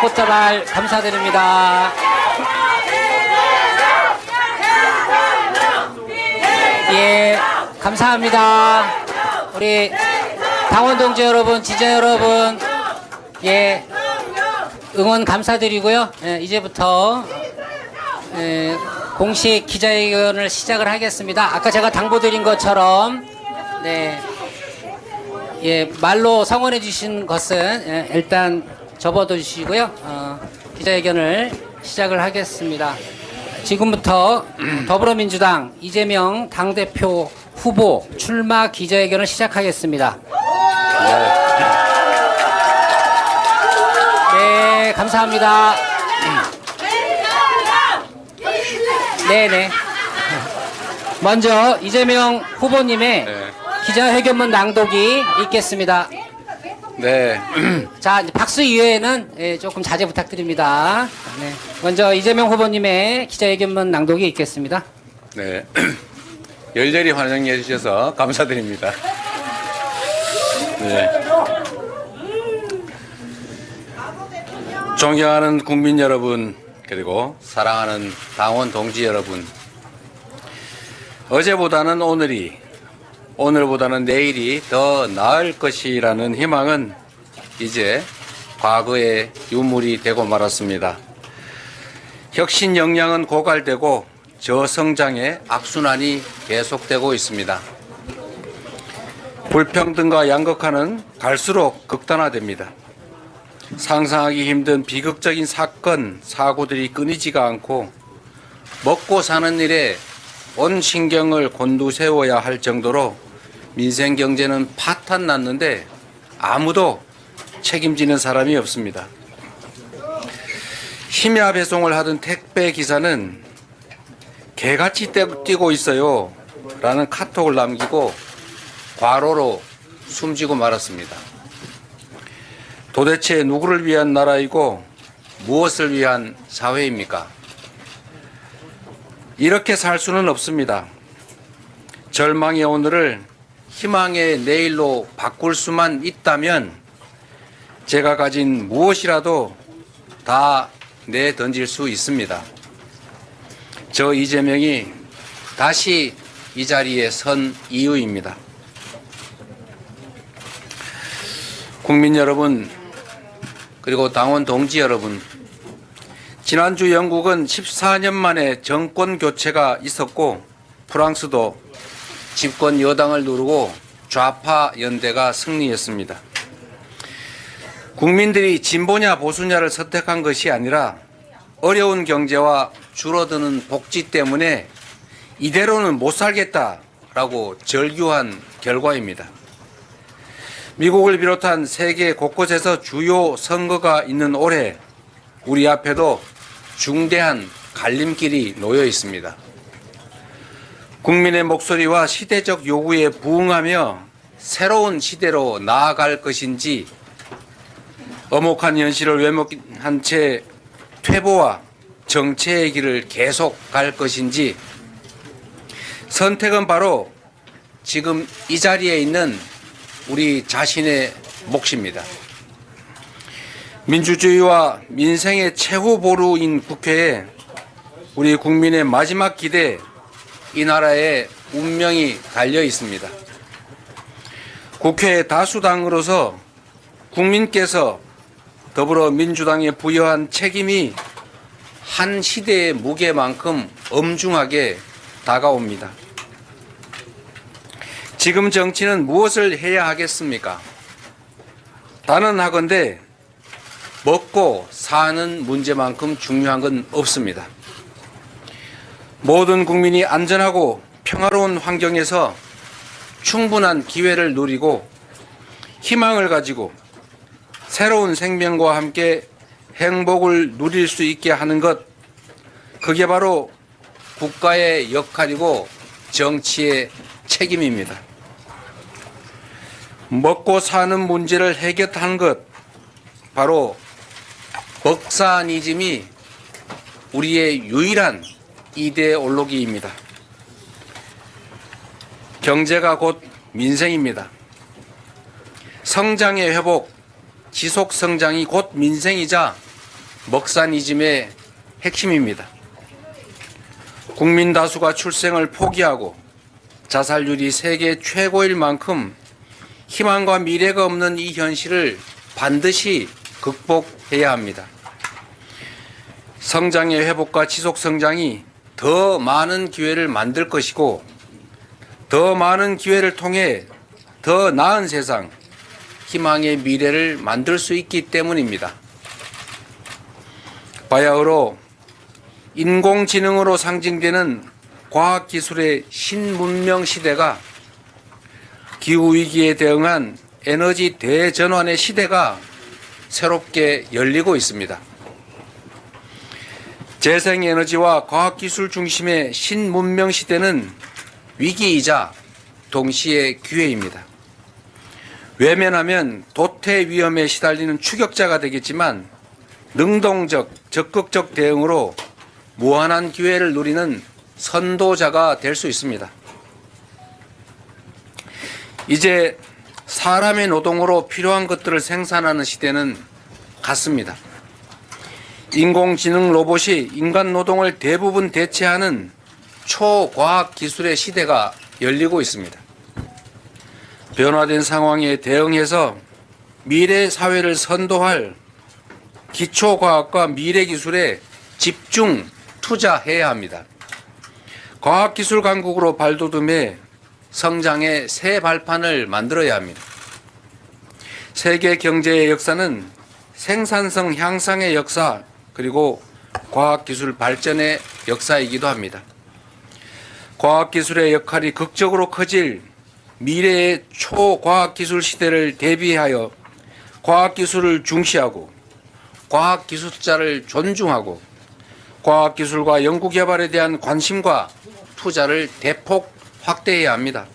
꽃다발 감사드립니다. 예, 감사합니다. 우리 당원 동지 여러분, 지자 여러분, 예, 응원 감사드리고요. 예, 이제부터 공식 기자회견을 시작을 하겠습니다. 아까 제가 당부드린 것처럼 네, 예, 말로 성원해 주신 것은 일단 접어둬 주시고요. 기자회견을 시작을 하겠습니다. 지금부터 더불어민주당 이재명 당대표 후보 출마 기자회견을 시작하겠습니다. 네, 감사합니다. 네네. 먼저 이재명 후보님의 기자회견문 낭독이 있겠습니다. 네. 자, 박수 이외에는 조금 자제 부탁드립니다. 네. 먼저 이재명 후보님의 기자회견문 낭독이 있겠습니다. 네. 열렬히 환영해 주셔서 감사드립니다. 네. 존경하는 국민 여러분, 그리고 사랑하는 당원 동지 여러분, 어제보다는 오늘이, 오늘보다는 내일이 더 나을 것이라는 희망은 이제 과거의 유물이 되고 말았습니다. 혁신 역량은 고갈되고 저성장의 악순환이 계속되고 있습니다. 불평등과 양극화는 갈수록 극단화됩니다. 상상하기 힘든 비극적인 사건, 사고들이 끊이지가 않고 먹고 사는 일에 온 신경을 곤두세워야 할 정도로 민생 경제는 파탄 났는데 아무도 책임지는 사람이 없습니다. 심야 배송을 하던 택배 기사는 개같이 뛰고 있어요 라는 카톡을 남기고 과로로 숨지고 말았습니다. 도대체 누구를 위한 나라이고 무엇을 위한 사회입니까? 이렇게 살 수는 없습니다. 절망의 오늘을 희망의 내일로 바꿀 수만 있다면 제가 가진 무엇이라도 다 내던질 수 있습니다. 저 이재명이 다시 이 자리에 선 이유입니다. 국민 여러분, 그리고 당원 동지 여러분, 지난주 영국은 14년 만에 정권 교체가 있었고 프랑스도 집권 여당을 누르고 좌파 연대가 승리했습니다. 국민들이 진보냐 보수냐를 선택한 것이 아니라 어려운 경제와 줄어드는 복지 때문에 이대로는 못 살겠다라고 절규한 결과입니다. 미국을 비롯한 세계 곳곳에서 주요 선거가 있는 올해 우리 앞에도 중대한 갈림길이 놓여 있습니다. 국민의 목소리와 시대적 요구에 부응하며 새로운 시대로 나아갈 것인지 엄혹한 현실을 외면한 채 퇴보와 정체의 길을 계속 갈 것인지 선택은 바로 지금 이 자리에 있는 우리 자신의 몫입니다. 민주주의와 민생의 최후 보루인 국회에 우리 국민의 마지막 기대, 이 나라의 운명이 달려 있습니다. 국회의 다수당으로서 국민께서 더불어민주당에 부여한 책임이 한 시대의 무게만큼 엄중하게 다가옵니다. 지금 정치는 무엇을 해야 하겠습니까? 단언하건대 먹고 사는 문제만큼 중요한 건 없습니다. 모든 국민이 안전하고 평화로운 환경에서 충분한 기회를 누리고 희망을 가지고 새로운 생명과 함께 행복을 누릴 수 있게 하는 것, 그게 바로 국가의 역할이고 정치의 책임입니다. 먹고 사는 문제를 해결하는 것, 바로 먹사니즘이 우리의 유일한 이데올로기입니다. 경제가 곧 민생입니다. 성장의 회복, 지속 성장이 곧 민생이자 먹사니즘의 핵심입니다. 국민 다수가 출생을 포기하고 자살률이 세계 최고일 만큼 희망과 미래가 없는 이 현실을 반드시 극복해야 합니다. 성장의 회복과 지속 성장이 더 많은 기회를 만들 것이고 더 많은 기회를 통해 더 나은 세상, 희망의 미래를 만들 수 있기 때문입니다. 바야흐로 인공지능으로 상징되는 과학기술의 신문명 시대가 기후위기에 대응한 에너지 대전환의 시대가 새롭게 열리고 있습니다. 재생에너지와 과학기술 중심의 신문명 시대는 위기이자 동시에 기회입니다. 외면하면 도태 위험에 시달리는 추격자가 되겠지만 능동적, 적극적 대응으로 무한한 기회를 누리는 선도자가 될 수 있습니다. 이제 사람의 노동으로 필요한 것들을 생산하는 시대는 갔습니다. 인공지능 로봇이 인간 노동을 대부분 대체하는 초과학 기술의 시대가 열리고 있습니다. 변화된 상황에 대응해서 미래 사회를 선도할 기초과학과 미래기술에 집중 투자해야 합니다. 과학기술 강국으로 발돋움해 성장의 새 발판을 만들어야 합니다. 세계 경제의 역사는 생산성 향상의 역사 그리고 과학기술 발전의 역사이기도 합니다. 과학기술의 역할이 극적으로 커질 미래의 초과학기술 시대를 대비하여 과학기술을 중시하고 과학기술자를 존중하고 과학기술과 연구개발에 대한 관심과 투자를 대폭 확대해야 합니다.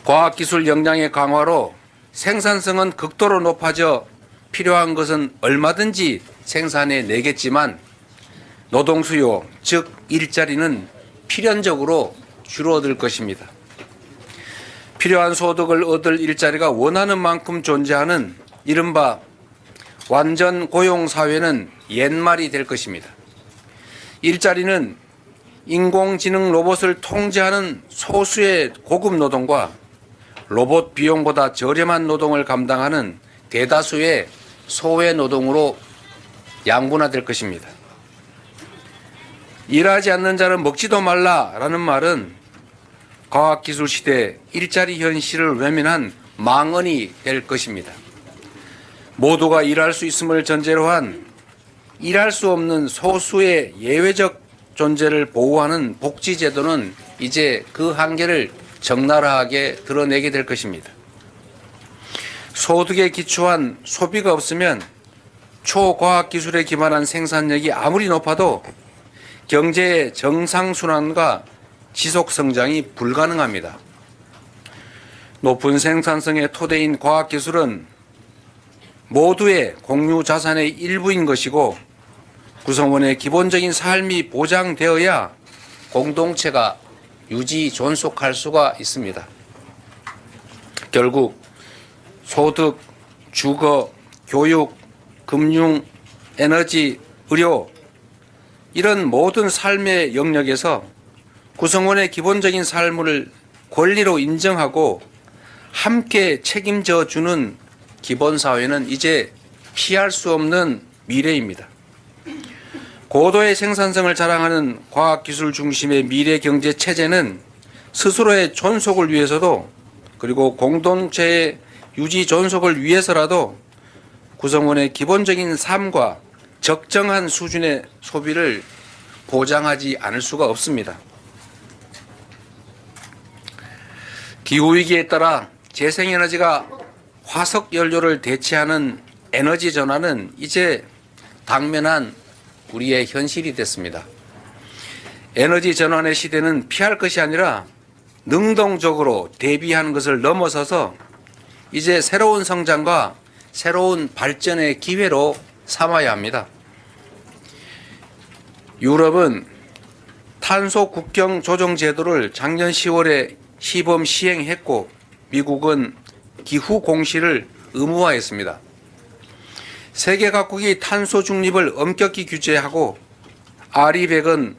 과학기술 역량의 강화로 생산성은 극도로 높아져 필요한 것은 얼마든지 생산해 내겠지만 노동수요, 즉 일자리는 필연적으로 줄어들 것입니다. 필요한 소득을 얻을 일자리가 원하는 만큼 존재하는 이른바 완전 고용사회는 옛말이 될 것입니다. 일자리는 인공지능 로봇을 통제하는 소수의 고급 노동과 로봇 비용보다 저렴한 노동을 감당하는 대다수의 소외 노동으로 양분화될 것입니다. 일하지 않는 자는 먹지도 말라라는 말은 과학기술 시대 일자리 현실을 외면한 망언이 될 것입니다. 모두가 일할 수 있음을 전제로 한 일할 수 없는 소수의 예외적 존재를 보호하는 복지제도는 이제 그 한계를 적나라하게 드러내게 될 것입니다. 소득에 기초한 소비가 없으면 초과학기술에 기반한 생산력이 아무리 높아도 경제의 정상순환과 지속성장이 불가능합니다. 높은 생산성의 토대인 과학기술은 모두의 공유자산의 일부인 것이고 구성원의 기본적인 삶이 보장되어야 공동체가 유지 존속할 수가 있습니다. 결국 소득, 주거, 교육, 금융, 에너지, 의료 이런 모든 삶의 영역에서 구성원의 기본적인 삶을 권리로 인정하고 함께 책임져 주는 기본사회는 이제 피할 수 없는 미래입니다. 고도의 생산성을 자랑하는 과학기술 중심의 미래경제 체제는 스스로의 존속을 위해서도 그리고 공동체의 유지 존속을 위해서라도 구성원의 기본적인 삶과 적정한 수준의 소비를 보장하지 않을 수가 없습니다. 기후위기에 따라 재생에너지가 화석연료를 대체하는 에너지 전환은 이제 당면한 우리의 현실이 됐습니다. 에너지 전환의 시대는 피할 것이 아니라 능동적으로 대비하는 것을 넘어서서 이제 새로운 성장과 새로운 발전의 기회로 삼아야 합니다. 유럽은 탄소 국경 조정 제도를 작년 10월에 시범 시행했고 미국은 기후 공시를 의무화했습니다. 세계 각국이 탄소 중립을 엄격히 규제하고 RE100은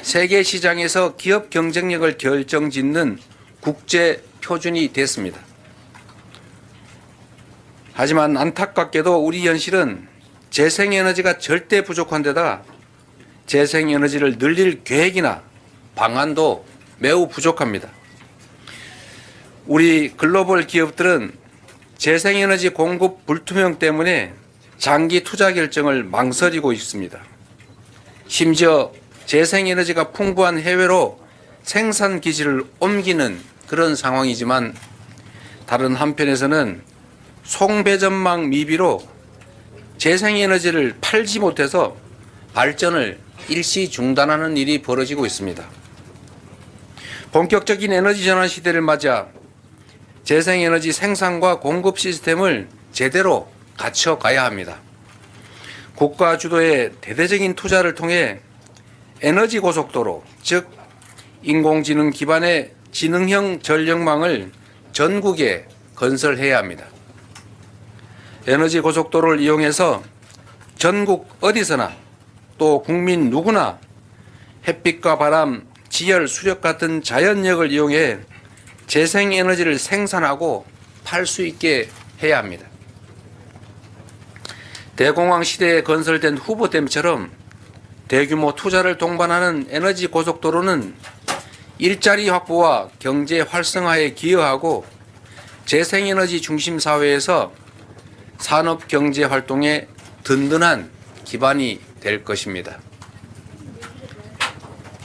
세계 시장에서 기업 경쟁력을 결정짓는 국제 표준이 됐습니다. 하지만 안타깝게도 우리 현실은 재생에너지가 절대 부족한 데다 재생에너지를 늘릴 계획이나 방안도 매우 부족합니다. 우리 글로벌 기업들은 재생에너지 공급 불투명 때문에 장기 투자 결정을 망설이고 있습니다. 심지어 재생에너지가 풍부한 해외로 생산 기지를 옮기는 그런 상황이지만 다른 한편에서는 송배전망 미비로 재생에너지를 팔지 못해서 발전을 일시 중단하는 일이 벌어지고 있습니다. 본격적인 에너지 전환 시대를 맞아 재생에너지 생산과 공급 시스템을 제대로 갖춰가야 합니다. 국가 주도의 대대적인 투자를 통해 에너지 고속도로, 즉 인공지능 기반의 지능형 전력망을 전국에 건설해야 합니다. 에너지 고속도로를 이용해서 전국 어디서나 또 국민 누구나 햇빛과 바람, 지열, 수력 같은 자연력을 이용해 재생에너지를 생산하고 팔 수 있게 해야 합니다. 대공황 시대에 건설된 후보댐처럼 대규모 투자를 동반하는 에너지 고속도로는 일자리 확보와 경제 활성화에 기여하고 재생에너지 중심 사회에서 산업 경제 활동에 든든한 기반이 될 것입니다.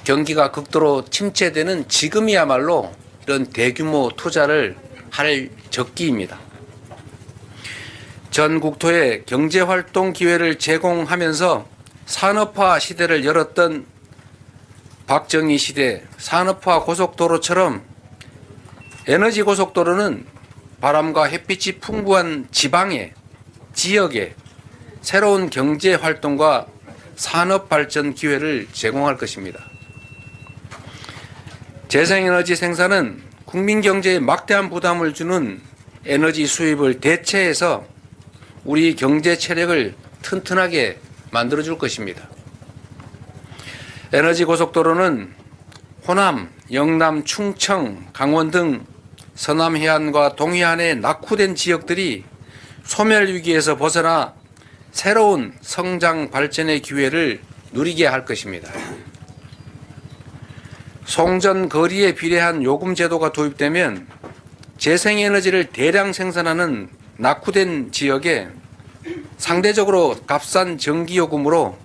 경기가 극도로 침체되는 지금이야말로 이런 대규모 투자를 할 적기입니다. 전 국토에 경제활동 기회를 제공하면서 산업화 시대를 열었던 박정희 시대 산업화 고속도로처럼 에너지 고속도로는 바람과 햇빛이 풍부한 지방에, 지역에 새로운 경제활동과 산업발전 기회를 제공할 것입니다. 재생에너지 생산은 국민 경제에 막대한 부담을 주는 에너지 수입을 대체해서 우리 경제 체력을 튼튼하게 만들어줄 것입니다. 에너지 고속도로는 호남, 영남, 충청, 강원 등 서남 해안과 동해안의 낙후된 지역들이 소멸 위기에서 벗어나 새로운 성장 발전의 기회를 누리게 할 것입니다. 송전 거리에 비례한 요금 제도가 도입되면 재생에너지를 대량 생산하는 낙후된 지역에 상대적으로 값싼 전기요금으로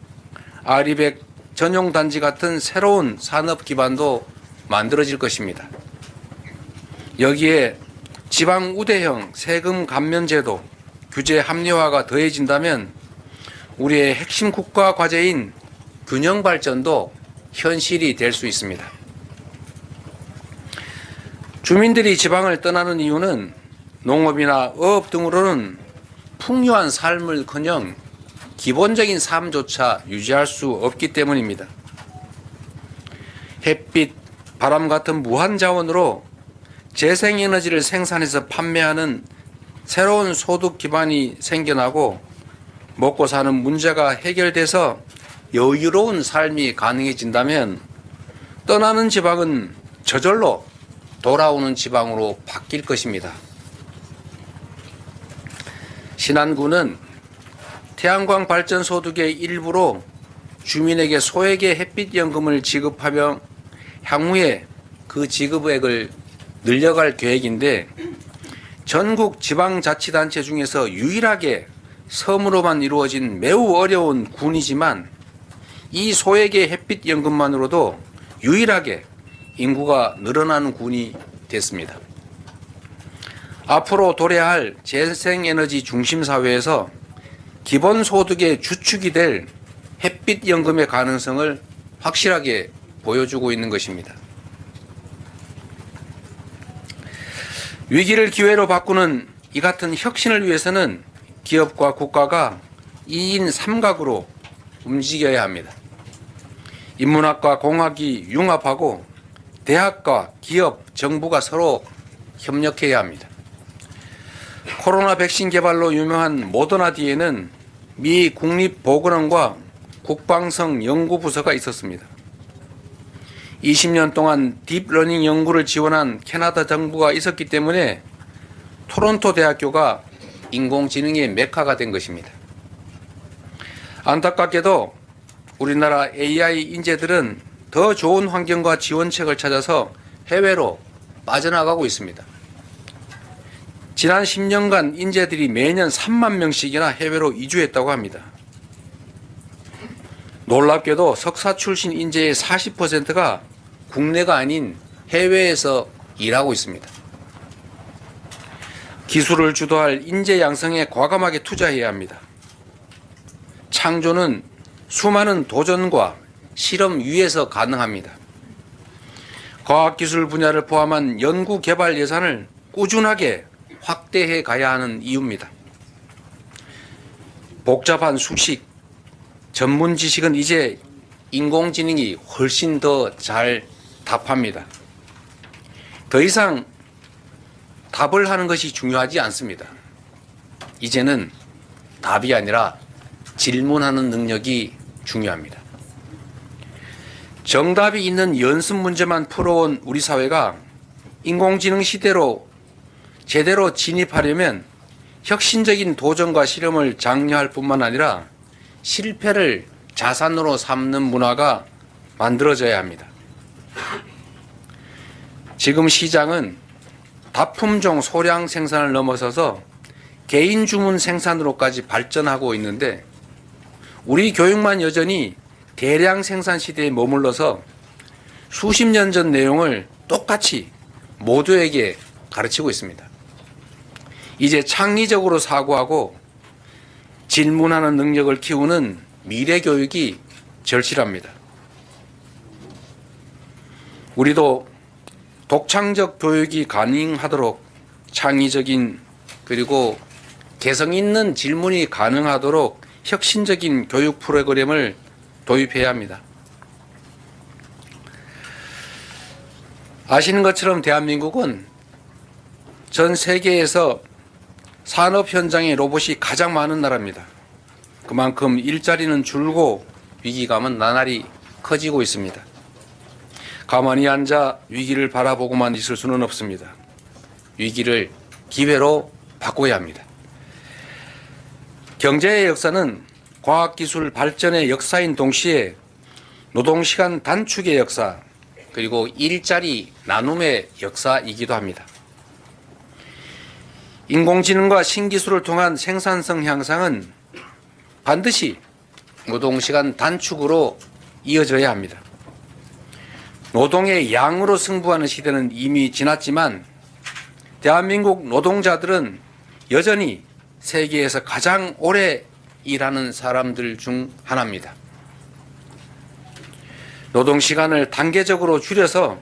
RE100 전용 단지 같은 새로운 산업 기반도 만들어질 것입니다. 여기에 지방 우대형 세금 감면 제도, 규제 합리화가 더해진다면 우리의 핵심 국가 과제인 균형 발전도 현실이 될 수 있습니다. 주민들이 지방을 떠나는 이유는 농업이나 어업 등으로는 풍요한 삶을커녕 기본적인 삶조차 유지할 수 없기 때문입니다. 햇빛, 바람 같은 무한 자원으로 재생에너지를 생산해서 판매하는 새로운 소득 기반이 생겨나고 먹고 사는 문제가 해결돼서 여유로운 삶이 가능해진다면 떠나는 지방은 저절로 돌아오는 지방으로 바뀔 것입니다. 신안군은 태양광 발전 소득의 일부로 주민에게 소액의 햇빛연금을 지급하며 향후에 그 지급액을 늘려갈 계획인데 전국 지방자치단체 중에서 유일하게 섬으로만 이루어진 매우 어려운 군이지만 이 소액의 햇빛연금만으로도 유일하게 인구가 늘어나는 군이 됐습니다. 앞으로 도래할 재생에너지 중심사회에서 기본소득의 주축이 될 햇빛연금의 가능성을 확실하게 보여주고 있는 것입니다. 위기를 기회로 바꾸는 이 같은 혁신을 위해서는 기업과 국가가 2인 3각으로 움직여야 합니다. 인문학과 공학이 융합하고 대학과 기업, 정부가 서로 협력해야 합니다. 코로나 백신 개발로 유명한 모더나 뒤에는 미 국립보건원과 국방성 연구부서가 있었습니다. 20년 동안 딥러닝 연구를 지원한 캐나다 정부가 있었기 때문에 토론토 대학교가 인공지능의 메카가 된 것입니다. 안타깝게도 우리나라 AI 인재들은 더 좋은 환경과 지원책을 찾아서 해외로 빠져나가고 있습니다. 지난 10년간 인재들이 매년 3만 명씩이나 해외로 이주했다고 합니다. 놀랍게도 석사 출신 인재의 40%가 국내가 아닌 해외에서 일하고 있습니다. 기술을 주도할 인재 양성에 과감하게 투자해야 합니다. 창조는 수많은 도전과 실험 위에서 가능합니다. 과학기술 분야를 포함한 연구 개발 예산을 꾸준하게 확대해 가야 하는 이유입니다. 복잡한 수식, 전문 지식은 이제 인공지능이 훨씬 더 잘 답합니다. 더 이상 답을 하는 것이 중요하지 않습니다. 이제는 답이 아니라 질문하는 능력이 중요합니다. 정답이 있는 연습 문제만 풀어온 우리 사회가 인공지능 시대로 제대로 진입하려면 혁신적인 도전과 실험을 장려할 뿐만 아니라 실패를 자산으로 삼는 문화가 만들어져야 합니다. 지금 시장은 다품종 소량 생산을 넘어서서 개인 주문 생산으로까지 발전하고 있는데 우리 교육만 여전히 대량 생산 시대에 머물러서 수십 년 전 내용을 똑같이 모두에게 가르치고 있습니다. 이제 창의적으로 사고하고 질문하는 능력을 키우는 미래 교육이 절실합니다. 우리도 독창적 교육이 가능하도록 창의적인 그리고 개성 있는 질문이 가능하도록 혁신적인 교육 프로그램을 도입해야 합니다. 아시는 것처럼 대한민국은 전 세계에서 산업 현장에 로봇이 가장 많은 나라입니다. 그만큼 일자리는 줄고 위기감은 나날이 커지고 있습니다. 가만히 앉아 위기를 바라보고만 있을 수는 없습니다. 위기를 기회로 바꿔야 합니다. 경제의 역사는 과학기술 발전의 역사인 동시에 노동시간 단축의 역사 그리고 일자리 나눔의 역사이기도 합니다. 인공지능과 신기술을 통한 생산성 향상은 반드시 노동시간 단축으로 이어져야 합니다. 노동의 양으로 승부하는 시대는 이미 지났지만 대한민국 노동자들은 여전히 세계에서 가장 오래 일하는 사람들 중 하나입니다. 노동시간을 단계적으로 줄여서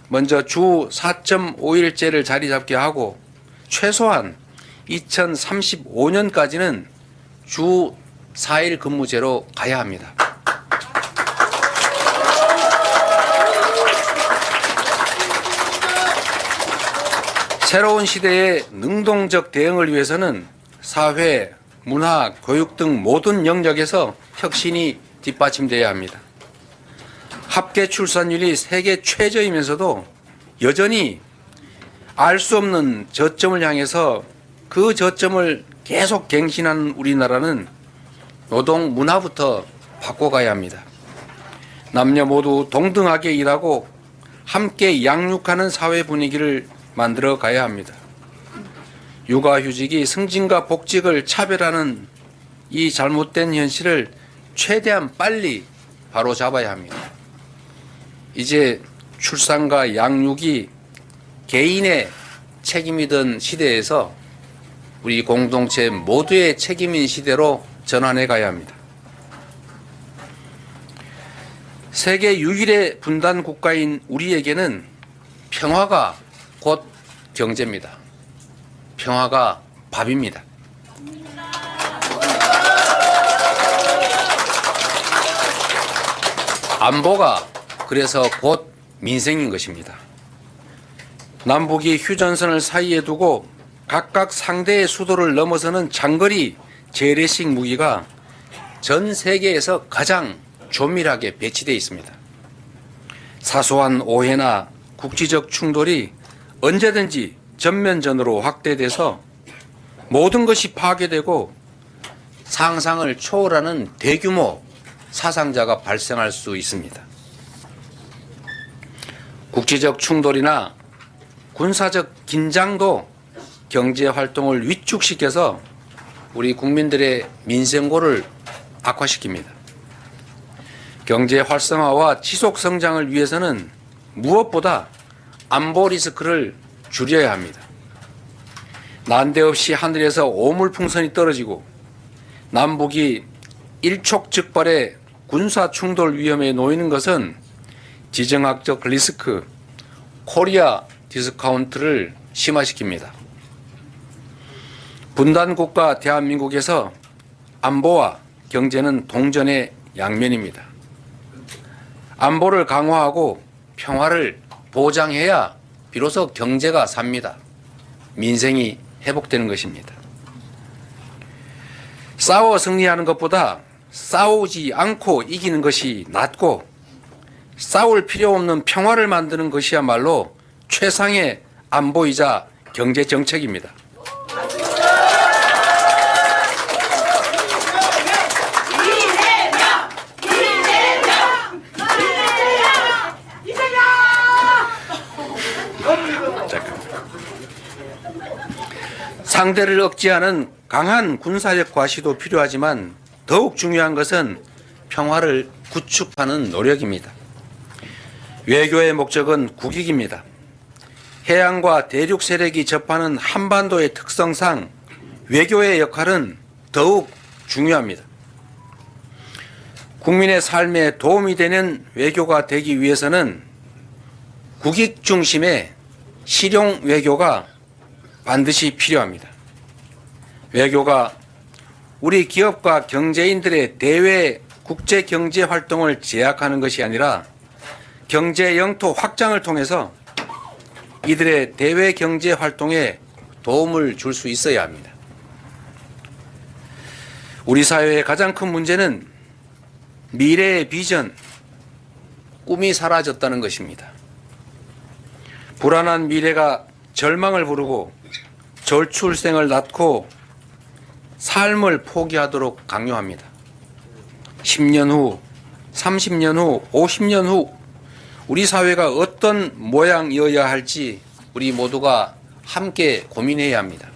먼저 주 4.5일제를 자리 잡게 하고 최소한 2035년까지는 주 4일 근무제로 가야 합니다. 새로운 시대의 능동적 대응을 위해서는 사회, 문화, 교육 등 모든 영역에서 혁신이 뒷받침돼야 합니다. 합계 출산율이 세계 최저이면서도 여전히 알 수 없는 저점을 향해서 그 저점을 계속 갱신하는 우리나라는 노동 문화부터 바꿔가야 합니다. 남녀 모두 동등하게 일하고 함께 양육하는 사회 분위기를 만들어 가야 합니다. 육아휴직이 승진과 복직을 차별하는 이 잘못된 현실을 최대한 빨리 바로잡아야 합니다. 이제 출산과 양육이 개인의 책임이던 시대에서 우리 공동체 모두의 책임인 시대로 전환해 가야 합니다. 세계 유일의 분단 국가인 우리에게는 평화가 곧 경제입니다. 평화가 밥입니다. 안보가 그래서 곧 민생인 것입니다. 남북이 휴전선을 사이에 두고 각각 상대의 수도를 넘어서는 장거리 재래식 무기가 전 세계에서 가장 조밀하게 배치되어 있습니다. 사소한 오해나 국지적 충돌이 언제든지 전면전으로 확대돼서 모든 것이 파괴되고 상상을 초월하는 대규모 사상자가 발생할 수 있습니다. 국지적 충돌이나 군사적 긴장도 경제 활동을 위축시켜서 우리 국민들의 민생고를 악화시킵니다. 경제 활성화와 지속 성장을 위해서는 무엇보다 안보 리스크를 줄여야 합니다. 난데없이 하늘에서 오물풍선이 떨어지고 남북이 일촉즉발의 군사 충돌 위험에 놓이는 것은 지정학적 리스크, 코리아 디스카운트를 심화시킵니다. 분단국가 대한민국에서 안보와 경제는 동전의 양면입니다. 안보를 강화하고 평화를 보장해야 비로소 경제가 삽니다. 민생이 회복되는 것입니다. 싸워 승리하는 것보다 싸우지 않고 이기는 것이 낫고 싸울 필요 없는 평화를 만드는 것이야말로 최상의 안보이자 경제 정책입니다. 상대를 억제하는 강한 군사력 과시도 필요하지만 더욱 중요한 것은 평화를 구축하는 노력입니다. 외교의 목적은 국익입니다. 해양과 대륙 세력이 접하는 한반도의 특성상 외교의 역할은 더욱 중요합니다. 국민의 삶에 도움이 되는 외교가 되기 위해서는 국익 중심의 실용 외교가 반드시 필요합니다. 외교가 우리 기업과 경제인들의 대외 국제 경제 활동을 제약하는 것이 아니라 경제 영토 확장을 통해서 이들의 대외 경제 활동에 도움을 줄 수 있어야 합니다. 우리 사회의 가장 큰 문제는 미래의 비전, 꿈이 사라졌다는 것입니다. 불안한 미래가 절망을 부르고 저출생을 낳고 삶을 포기하도록 강요합니다. 10년 후, 30년 후, 50년 후 우리 사회가 어떤 모양이어야 할지 우리 모두가 함께 고민해야 합니다.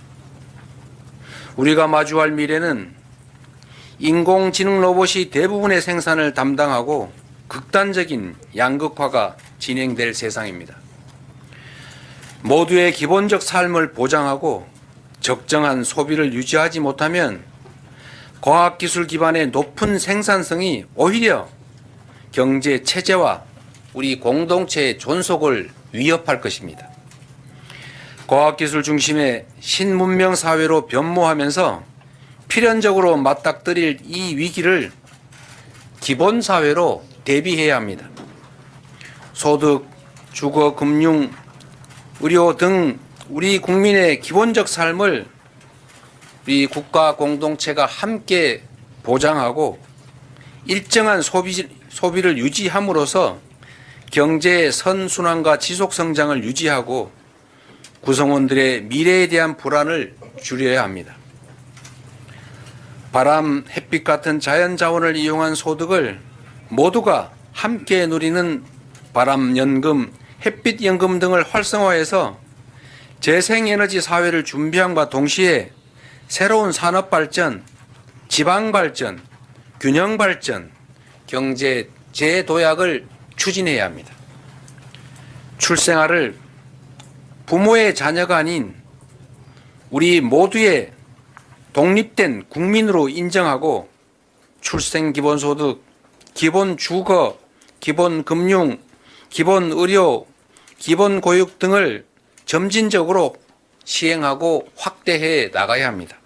우리가 마주할 미래는 인공지능 로봇이 대부분의 생산을 담당하고 극단적인 양극화가 진행될 세상입니다. 모두의 기본적 삶을 보장하고 적정한 소비를 유지하지 못하면 과학기술 기반의 높은 생산성이 오히려 경제 체제와 우리 공동체의 존속을 위협할 것입니다. 과학기술 중심의 신문명 사회로 변모하면서 필연적으로 맞닥뜨릴 이 위기를 기본사회로 대비해야 합니다. 소득, 주거, 금융, 의료 등 우리 국민의 기본적 삶을 우리 국가 공동체가 함께 보장하고 일정한 소비를 유지함으로써 경제의 선순환과 지속성장을 유지하고 구성원들의 미래에 대한 불안을 줄여야 합니다. 바람, 햇빛 같은 자연자원을 이용한 소득을 모두가 함께 누리는 바람연금, 햇빛연금 등을 활성화해서 재생에너지 사회를 준비함과 동시에 새로운 산업발전, 지방발전, 균형발전, 경제 재도약을 추진해야 합니다. 출생아를 부모의 자녀가 아닌 우리 모두의 독립된 국민으로 인정하고 출생기본소득, 기본주거, 기본금융, 기본의료, 기본교육 등을 점진적으로 시행하고 확대해 나가야 합니다.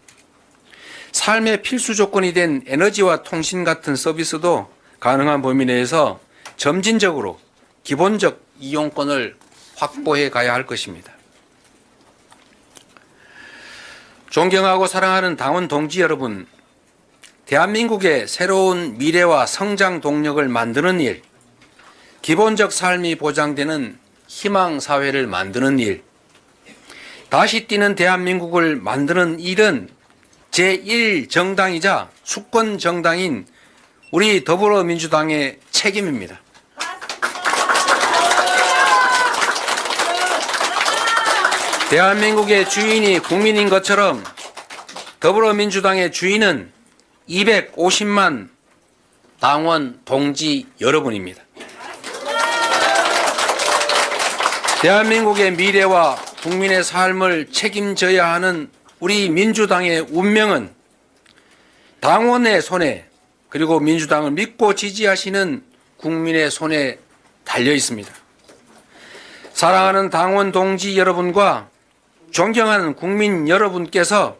삶의 필수 조건이 된 에너지와 통신 같은 서비스도 가능한 범위 내에서 점진적으로 기본적 이용권을 확보해 가야 할 것입니다. 존경하고 사랑하는 당원 동지 여러분, 대한민국의 새로운 미래와 성장 동력을 만드는 일, 기본적 삶이 보장되는 희망 사회를 만드는 일, 다시 뛰는 대한민국을 만드는 일은 제1정당이자 수권 정당인 우리 더불어민주당의 책임입니다. 대한민국의 주인이 국민인 것처럼 더불어민주당의 주인은 250만 당원 동지 여러분입니다. 대한민국의 미래와 국민의 삶을 책임져야 하는 우리 민주당의 운명은 당원의 손에, 그리고 민주당을 믿고 지지하시는 국민의 손에 달려 있습니다. 사랑하는 당원 동지 여러분과 존경하는 국민 여러분께서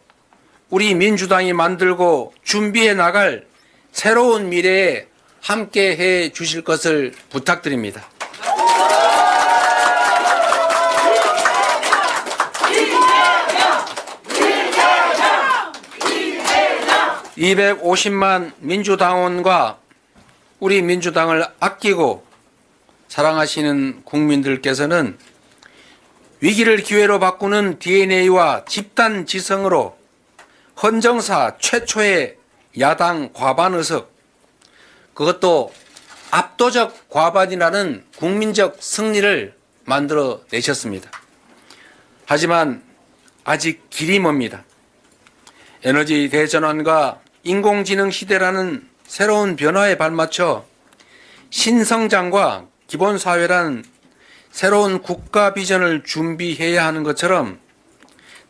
우리 민주당이 만들고 준비해 나갈 새로운 미래에 함께 해 주실 것을 부탁드립니다. (250만) 민주당원과 우리 민주당을 아끼고 사랑하시는 국민들께서는 위기를 기회로 바꾸는 DNA와 집단 지성으로 헌정사 최초의 야당 과반 의석, 그것도 압도적 과반이라는 국민적 승리를 만들어 내셨습니다. 하지만 아직 길이 멉니다. 에너지 대전환과 인공지능 시대라는 새로운 변화에 발맞춰 신성장과 기본사회라는 새로운 국가 비전을 준비해야 하는 것처럼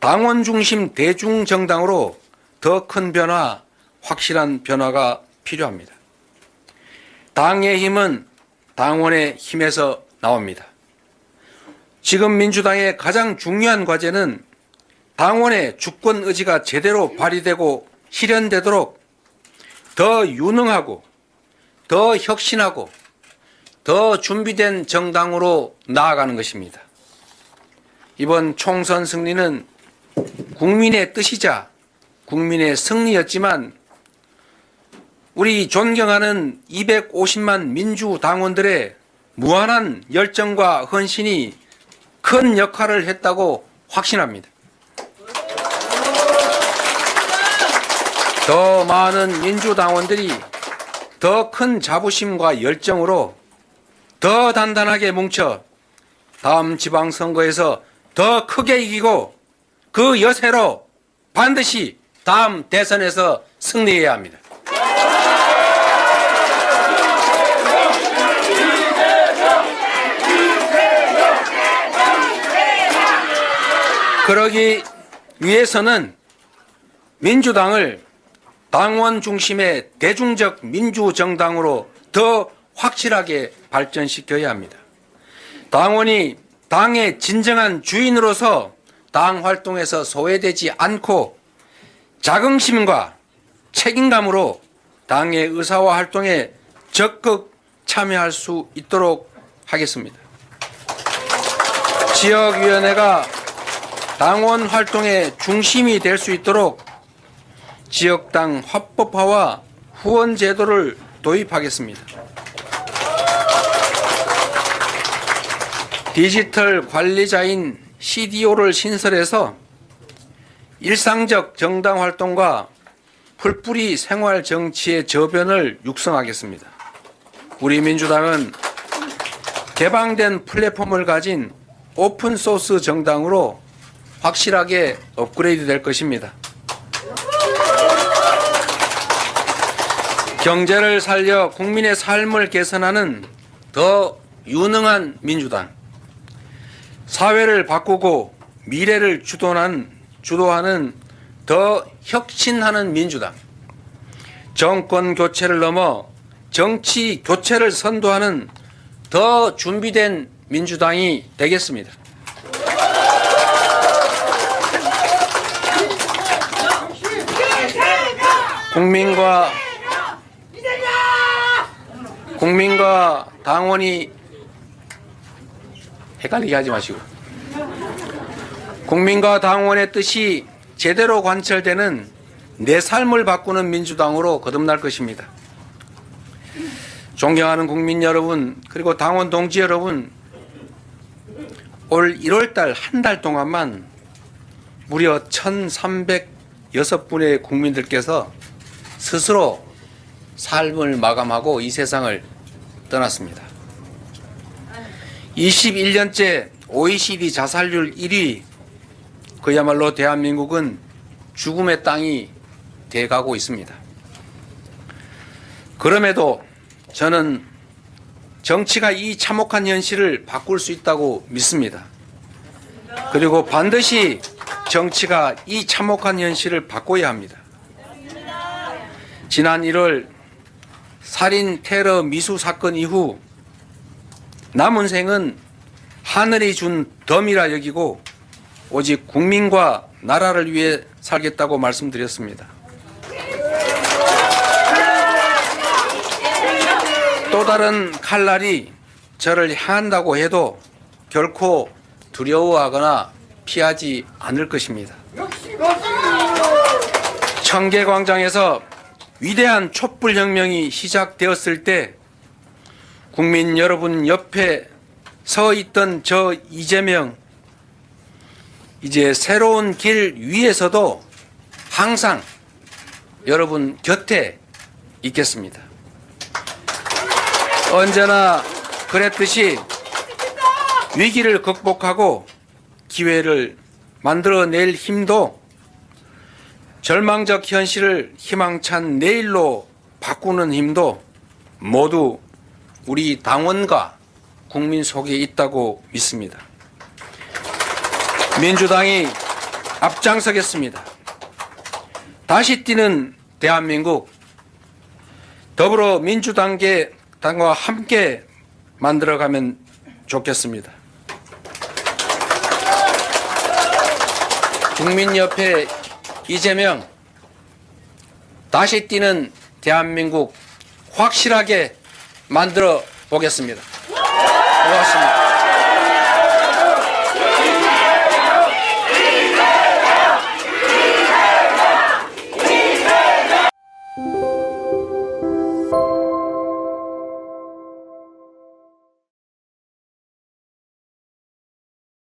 당원 중심 대중정당으로 더 큰 변화, 확실한 변화가 필요합니다. 당의 힘은 당원의 힘에서 나옵니다. 지금 민주당의 가장 중요한 과제는 당원의 주권 의지가 제대로 발휘되고 실현되도록 더 유능하고 더 혁신하고 더 준비된 정당으로 나아가는 것입니다. 이번 총선 승리는 국민의 뜻이자 국민의 승리였지만 우리 존경하는 250만 민주당원들의 무한한 열정과 헌신이 큰 역할을 했다고 확신합니다. 더 많은 민주당원들이 더 큰 자부심과 열정으로 더 단단하게 뭉쳐 다음 지방선거에서 더 크게 이기고 그 여세로 반드시 다음 대선에서 승리해야 합니다. 그러기 위해서는 민주당을 당원 중심의 대중적 민주정당으로 더 확실하게 발전시켜야 합니다. 당원이 당의 진정한 주인으로서 당 활동에서 소외되지 않고 자긍심과 책임감으로 당의 의사와 활동에 적극 참여할 수 있도록 하겠습니다. 지역위원회가 당원 활동의 중심이 될 수 있도록 지역당 합법화와 후원 제도를 도입하겠습니다. 디지털 관리자인 CDO를 신설해서 일상적 정당 활동과 풀뿌리 생활 정치의 저변을 육성하겠습니다. 우리 민주당은 개방된 플랫폼을 가진 오픈소스 정당으로 확실하게 업그레이드 될 것입니다. 경제를 살려 국민의 삶을 개선하는 더 유능한 민주당, 사회를 바꾸고 미래를 주도하는 더 혁신하는 민주당, 정권 교체를 넘어 정치 교체를 선도하는 더 준비된 민주당이 되겠습니다. 국민과 당원이 헷갈리게 하지 마시고, 국민과 당원의 뜻이 제대로 관철되는 내 삶을 바꾸는 민주당으로 거듭날 것입니다. 존경하는 국민 여러분, 그리고 당원 동지 여러분, 올 1월달 한 달 동안만 무려 1,306분의 국민들께서 스스로 삶을 마감하고 이 세상을 떠났습니다. 21년째 OECD 자살률 1위, 그야말로 대한민국은 죽음의 땅이 돼가고 있습니다. 그럼에도 저는 정치가 이 참혹한 현실을 바꿀 수 있다고 믿습니다. 그리고 반드시 정치가 이 참혹한 현실을 바꿔야 합니다. 지난 1월 살인 테러 미수 사건 이후 남은 생은 하늘이 준 덤이라 여기고 오직 국민과 나라를 위해 살겠다고 말씀드렸습니다. 또 다른 칼날이 저를 향한다고 해도 결코 두려워하거나 피하지 않을 것입니다. 청계광장에서 위대한 촛불혁명이 시작되었을 때 국민 여러분 옆에 서 있던 저 이재명, 이제 새로운 길 위에서도 항상 여러분 곁에 있겠습니다. 언제나 그랬듯이 위기를 극복하고 기회를 만들어낼 힘도, 절망적 현실을 희망찬 내일로 바꾸는 힘도 모두 우리 당원과 국민 속에 있다고 믿습니다. 민주당이 앞장서겠습니다. 다시 뛰는 대한민국, 더불어민주당과 함께 만들어가면 좋겠습니다. 국민협회 이재명, 다시 뛰는 대한민국 확실하게 만들어 보겠습니다. 고맙습니다.